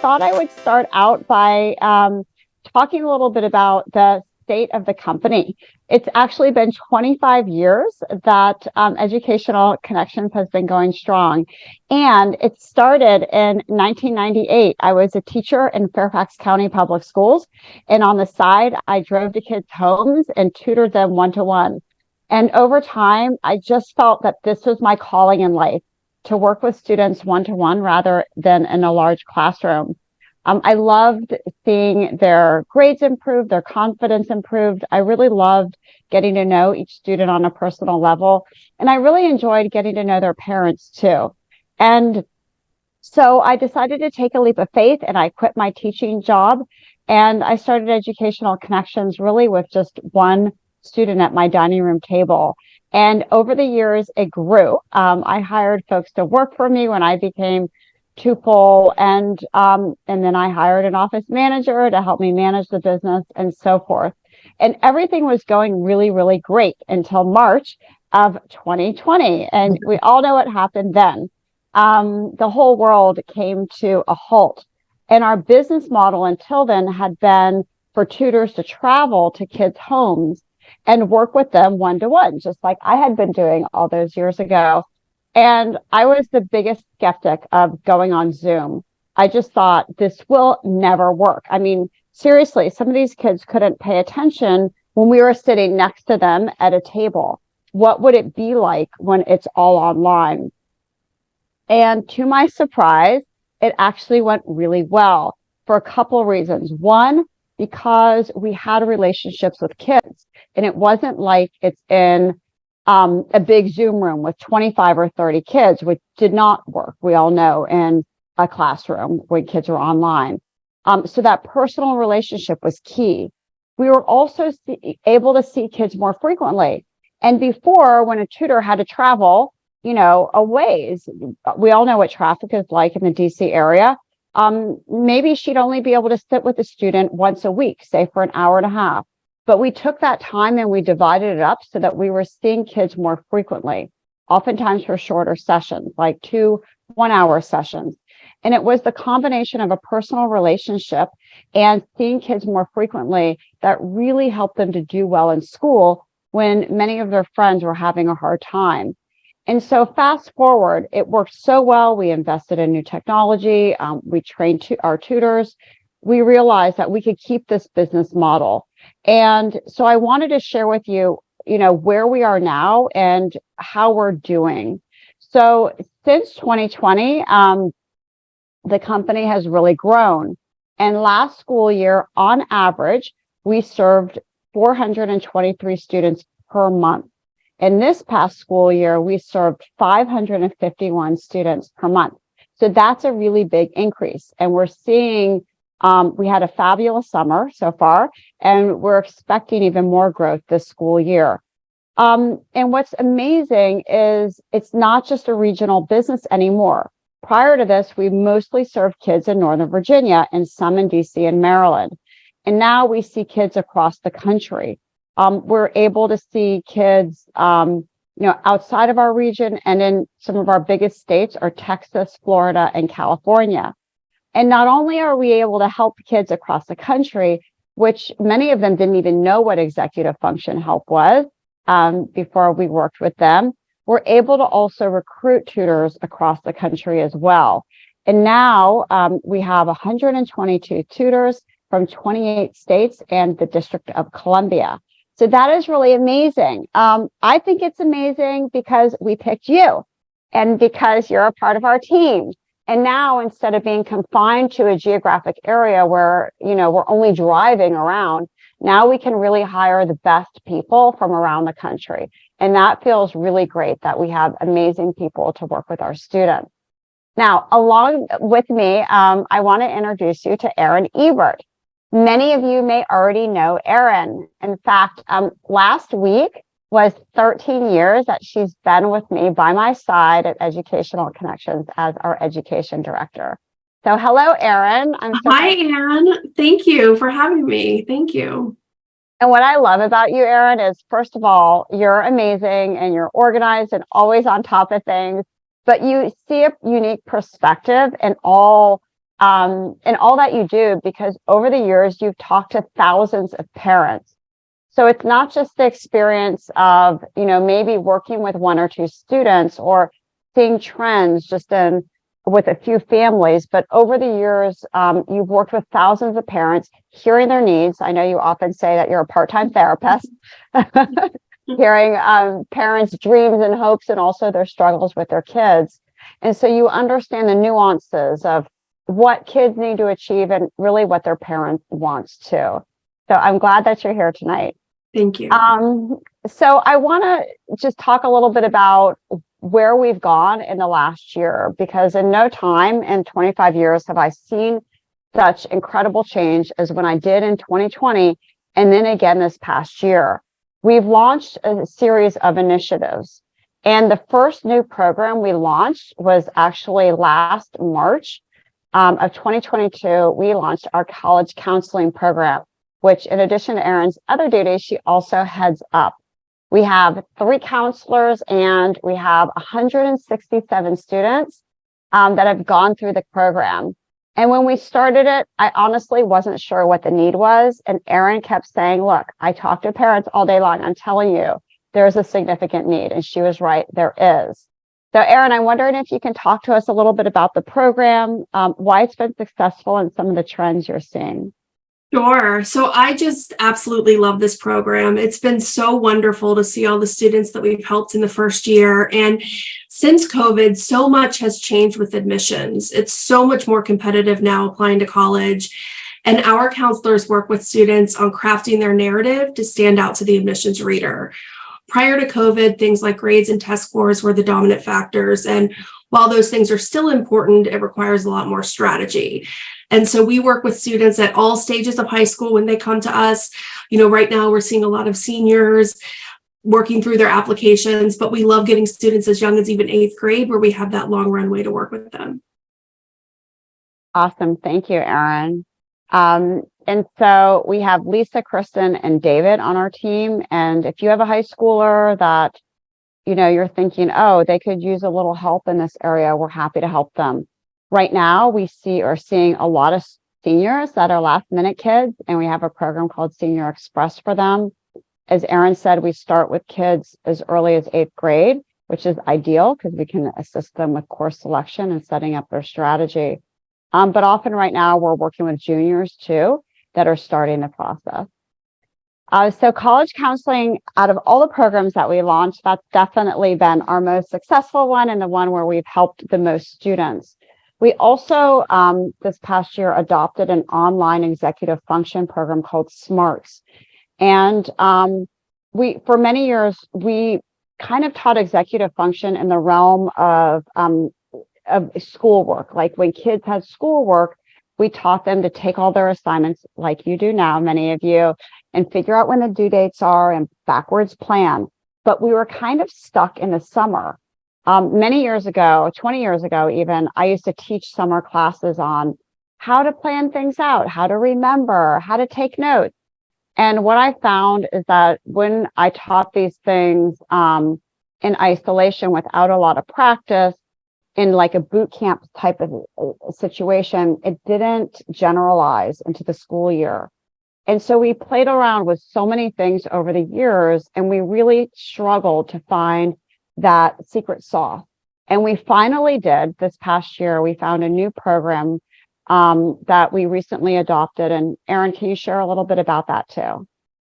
thought I would start out by talking a little bit about the state of the company. It's actually been 25 years that Educational Connections has been going strong. And it started in 1998. I was a teacher in Fairfax County Public Schools. And on the side, I drove to kids' homes and tutored them one-to-one. And over time, I just felt that this was my calling in life, to work with students one-to-one rather than in a large classroom. I loved seeing their grades improve, their confidence improved. I really loved getting to know each student on a personal level. And I really enjoyed getting to know their parents too. And so I decided to take a leap of faith and I quit my teaching job and I started Educational Connections really with just one student at my dining room table. And over the years, it grew. I hired folks to work for me when I became too full, and then I hired an office manager to help me manage the business and so forth. And everything was going really, really great until March of 2020. And we all know what happened then. The whole world came to a halt. And our business model until then had been for tutors to travel to kids' homes and work with them one-to-one, just like I had been doing all those years ago. And I was the biggest skeptic of going on Zoom. I just thought this will never work. I mean, seriously, some of these kids couldn't pay attention when we were sitting next to them at a table. What would it be like when it's all online? And to my surprise, it actually went really well for a couple of reasons. One, because we had relationships with kids, and it wasn't like it's in a big Zoom room with 25 or 30 kids, which did not work, we all know, in a classroom when kids were online. So that personal relationship was key. We were also able to see kids more frequently. And before, when a tutor had to travel, a ways, we all know what traffic is like in the DC area. Maybe she'd only be able to sit with a student once a week, say for an hour and a half. But we took that time and we divided it up so that we were seeing kids more frequently, oftentimes for shorter sessions, like 2 one-hour sessions. And it was the combination of a personal relationship and seeing kids more frequently that really helped them to do well in school when many of their friends were having a hard time. And so fast forward, it worked so well. We invested in new technology. We trained our tutors. We realized that we could keep this business model. And so I wanted to share with you, where we are now and how we're doing. So since 2020, the company has really grown. And last school year, on average, we served 423 students per month. In this past school year, we served 551 students per month. So that's a really big increase. And we're seeing, we had a fabulous summer so far, and we're expecting even more growth this school year. And what's amazing is it's not just a regional business anymore. Prior to this, we mostly served kids in Northern Virginia and some in DC and Maryland. And now we see kids across the country. We're able to see kids, outside of our region, and in some of our biggest states are Texas, Florida, and California. And not only are we able to help kids across the country, which many of them didn't even know what executive function help was before we worked with them, we're able to also recruit tutors across the country as well. And now we have 122 tutors from 28 states and the District of Columbia. So that is really amazing. I think it's amazing because we picked you and because you're a part of our team. And now, instead of being confined to a geographic area where, we're only driving around, now we can really hire the best people from around the country. And that feels really great that we have amazing people to work with our students. Now, along with me, I want to introduce you to Erin Ebert. Many of you may already know Erin. In fact, last week was 13 years that she's been with me by my side at Educational Connections as our education director. So hello, Erin. Hi, Anne. Thank you for having me. Thank you. And what I love about you, Erin, is first of all, you're amazing and you're organized and always on top of things, but you see a unique perspective in all and all that you do, because over the years, you've talked to thousands of parents. So it's not just the experience of, maybe working with one or two students or seeing trends just with a few families, but over the years, you've worked with thousands of parents, hearing their needs. I know you often say that you're a part-time therapist, hearing parents' dreams and hopes and also their struggles with their kids. And so you understand the nuances of what kids need to achieve and really what their parent wants to. So I'm glad that you're here tonight. Thank you. So I want to just talk a little bit about where we've gone in the last year, because in no time in 25 years have I seen such incredible change as when I did in 2020 and then again this past year. We've launched a series of initiatives, and the first new program we launched was actually last March of 2022. We launched our college counseling program, which in addition to Erin's other duties, she also heads up. We have 3 counselors and we have 167 students that have gone through the program. And when we started it, I honestly wasn't sure what the need was. And Erin kept saying, look, I talk to parents all day long. I'm telling you, there's a significant need. And she was right, there is. So Erin, I'm wondering if you can talk to us a little bit about the program, why it's been successful and some of the trends you're seeing. Sure. So I just absolutely love this program. It's been so wonderful to see all the students that we've helped in the first year. And since COVID, so much has changed with admissions. It's so much more competitive now applying to college. And our counselors work with students on crafting their narrative to stand out to the admissions reader. Prior to COVID, things like grades and test scores were the dominant factors. And while those things are still important, it requires a lot more strategy. And so we work with students at all stages of high school when they come to us. Right now we're seeing a lot of seniors working through their applications, but we love getting students as young as even 8th grade where we have that long runway to work with them. Awesome. Thank you, Erin. And so we have Lisa, Kristen, and David on our team. And if you have a high schooler that, you're thinking, oh, they could use a little help in this area, we're happy to help them. Right now, we are seeing a lot of seniors that are last minute kids, and we have a program called Senior Express for them. As Erin said, we start with kids as early as 8th grade, which is ideal because we can assist them with course selection and setting up their strategy. But often right now, we're working with juniors too that are starting the process. So college counseling, out of all the programs that we launched, that's definitely been our most successful one and the one where we've helped the most students. We also, this past year, adopted an online executive function program called SMARTS. And for many years, we kind of taught executive function in the realm of schoolwork. Like when kids had schoolwork, we taught them to take all their assignments like you do now, many of you, and figure out when the due dates are and backwards plan. But we were kind of stuck in the summer. Many years ago, 20 years ago even, I used to teach summer classes on how to plan things out, how to remember, how to take notes. And what I found is that when I taught these things in isolation without a lot of practice, in like a boot camp type of situation, it didn't generalize into the school year. And so we played around with so many things over the years, and we really struggled to find that secret sauce. And we finally did this past year. We found a new program that we recently adopted. And Erin, can you share a little bit about that too?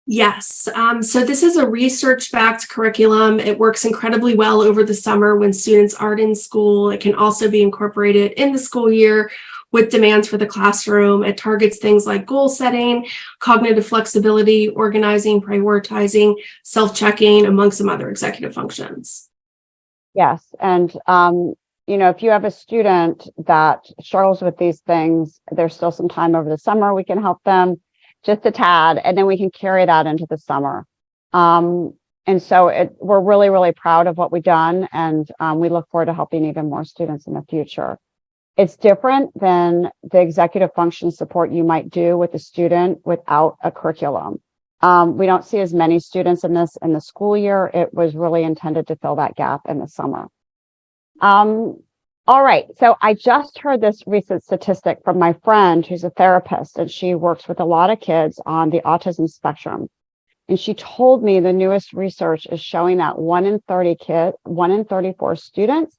Yes. So this is a research-backed curriculum. It works incredibly well over the summer when students aren't in school. It can also be incorporated in the school year with demands for the classroom. It targets things like goal setting, cognitive flexibility, organizing, prioritizing, self-checking, among some other executive functions. Yes. And, if you have a student that struggles with these things, there's still some time over the summer. We can help them just a tad, and then we can carry that into the summer. And so we're really, really proud of what we've done, and we look forward to helping even more students in the future. It's different than the executive function support you might do with a student without a curriculum. We don't see as many students in the school year. It was really intended to fill that gap in the summer. All right. So I just heard this recent statistic from my friend who's a therapist, and she works with a lot of kids on the autism spectrum. And she told me the newest research is showing that 1 in 34 students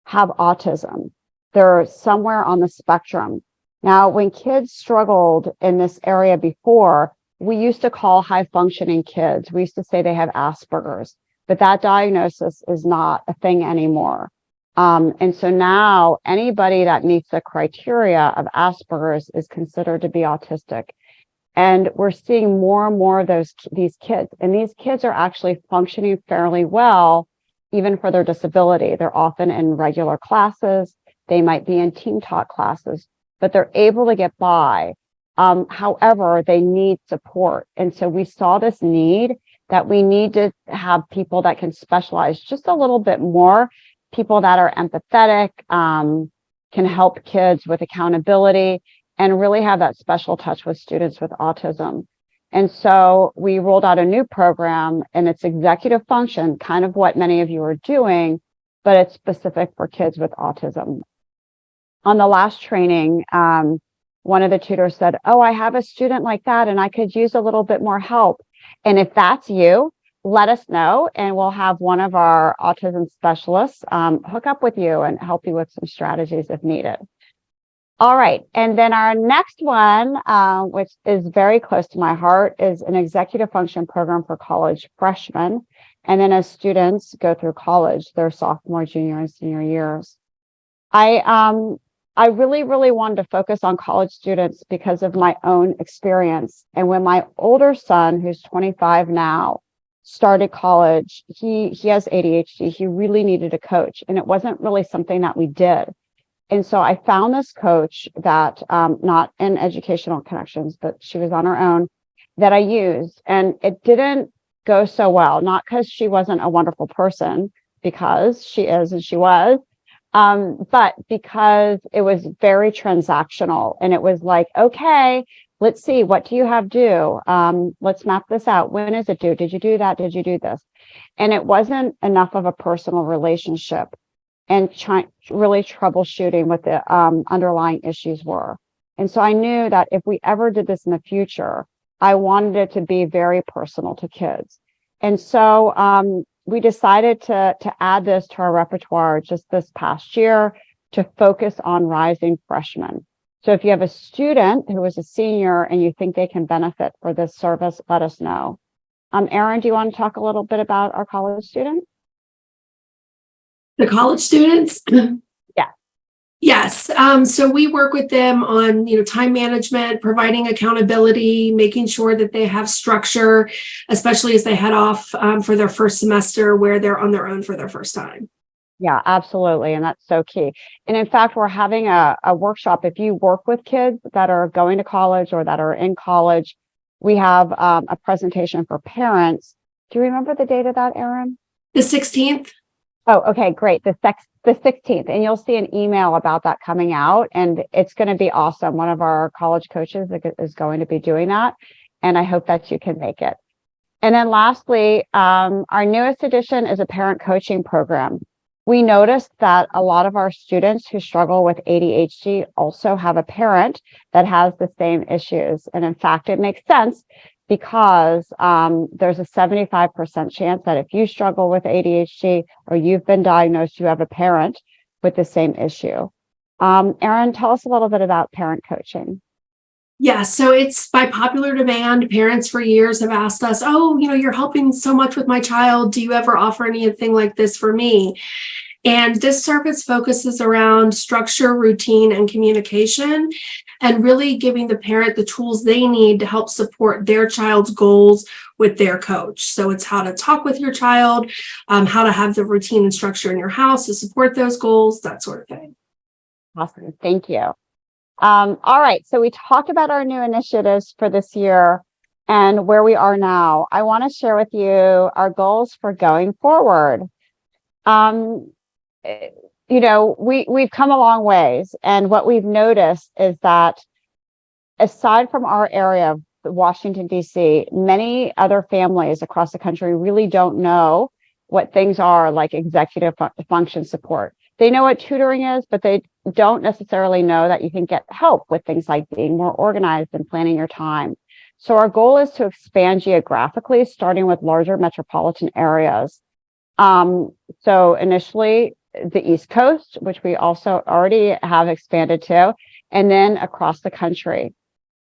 have autism. They're somewhere on the spectrum. Now, when kids struggled in this area before, we used to call high functioning kids. We used to say they have Asperger's, but that diagnosis is not a thing anymore. And so now anybody that meets the criteria of Asperger's is considered to be autistic. And we're seeing more and more of these kids, and these kids are actually functioning fairly well, even for their disability. They're often in regular classes. They might be in team taught classes, but they're able to get by. However, they need support. And so we saw this need that we need to have people that can specialize just a little bit more, people that are empathetic, can help kids with accountability, and really have that special touch with students with autism. And so we rolled out a new program, and it's executive function, kind of what many of you are doing, but it's specific for kids with autism. On the last training, one of the tutors said, "Oh, I have a student like that, and I could use a little bit more help." And if that's you, let us know, and we'll have one of our autism specialists hook up with you and help you with some strategies if needed. All right. And then our next one, which is very close to my heart, is an executive function program for college freshmen. And then as students go through college, their sophomore, junior, and senior years. I really, really wanted to focus on college students because of my own experience. And when my older son, who's 25 now, started college, he has ADHD. He really needed a coach, and it wasn't really something that we did. And so I found this coach that, not in Educational Connections, but she was on her own, that I used. And it didn't go so well, not because she wasn't a wonderful person, because she is and she was, but because it was very transactional. And it was like, okay, let's see, what do you have due? Let's map this out. When is it due? Did you do that? Did you do this? And it wasn't enough of a personal relationship, and really troubleshooting what the underlying issues were. And so I knew that if we ever did this in the future, I wanted it to be very personal to kids. And so we decided to add this to our repertoire just this past year to focus on rising freshmen. So if you have a student who is a senior and you think they can benefit for this service, let us know. Erin, do you want to talk a little bit about our college student? The college students? Yeah. Yes. So we work with them on, time management, providing accountability, making sure that they have structure, especially as they head off for their first semester where they're on their own for their first time. Yeah, absolutely. And that's so key. And in fact, we're having a workshop. If you work with kids that are going to college or that are in college, we have a presentation for parents. Do you remember the date of that, Erin? The 16th. Oh, okay, great. The 16th. And you'll see an email about that coming out, and it's going to be awesome. One of our college coaches is going to be doing that, and I hope that you can make it. And then lastly, our newest addition is a parent coaching program. We noticed that a lot of our students who struggle with ADHD also have a parent that has the same issues. And in fact, it makes sense because there's a 75% chance that if you struggle with ADHD or you've been diagnosed, you have a parent with the same issue. Erin, tell us a little bit about parent coaching. Yeah, so it's by popular demand. Parents for years have asked us, "Oh, you're helping so much with my child. Do you ever offer anything like this for me?" And this service focuses around structure, routine, and communication, and really giving the parent the tools they need to help support their child's goals with their coach. So it's how to talk with your child, how to have the routine and structure in your house to support those goals, that sort of thing. Awesome. Thank you. All right. So we talked about our new initiatives for this year and where we are now. I want to share with you our goals for going forward. We've come a long ways, and what we've noticed is that aside from our area of Washington, D.C., many other families across the country really don't know what things are like executive function support. they know what tutoring is, but they don't necessarily know that you can get help with things like being more organized and planning your time. So our goal is to expand geographically, starting with larger metropolitan areas. So initially the East Coast, which we also already have expanded to, and then across the country.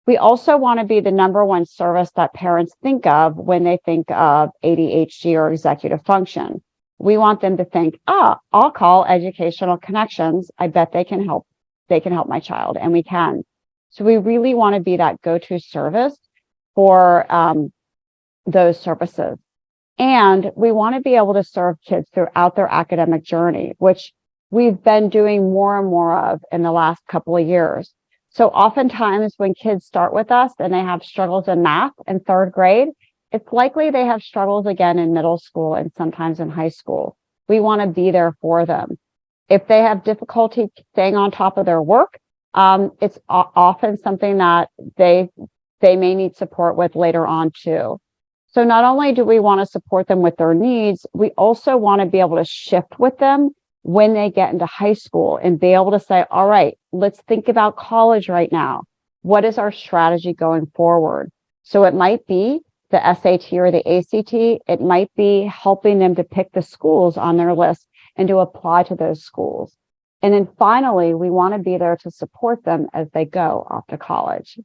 We also want to be the number one service that parents think of when they think of ADHD or executive function. We want them to think, I'll call Educational Connections. I bet they can help my child, and we can. So we really want to be that go-to service for those services. And we want to be able to serve kids throughout their academic journey, which we've been doing more and more of in the last couple of years. So oftentimes when kids start with us and they have struggles in math in third grade, it's likely they have struggles again in middle school and sometimes in high school. We want to be there for them. If they have difficulty staying on top of their work, it's often something that they may need support with later on too. So not only do we want to support them with their needs, we also want to be able to shift with them when they get into high school and be able to say, all right, let's think about college right now. What is our strategy going forward? So it might be the SAT or the ACT. It might be helping them to pick the schools on their list and to apply to those schools. And then finally, we want to be there to support them as they go off to college.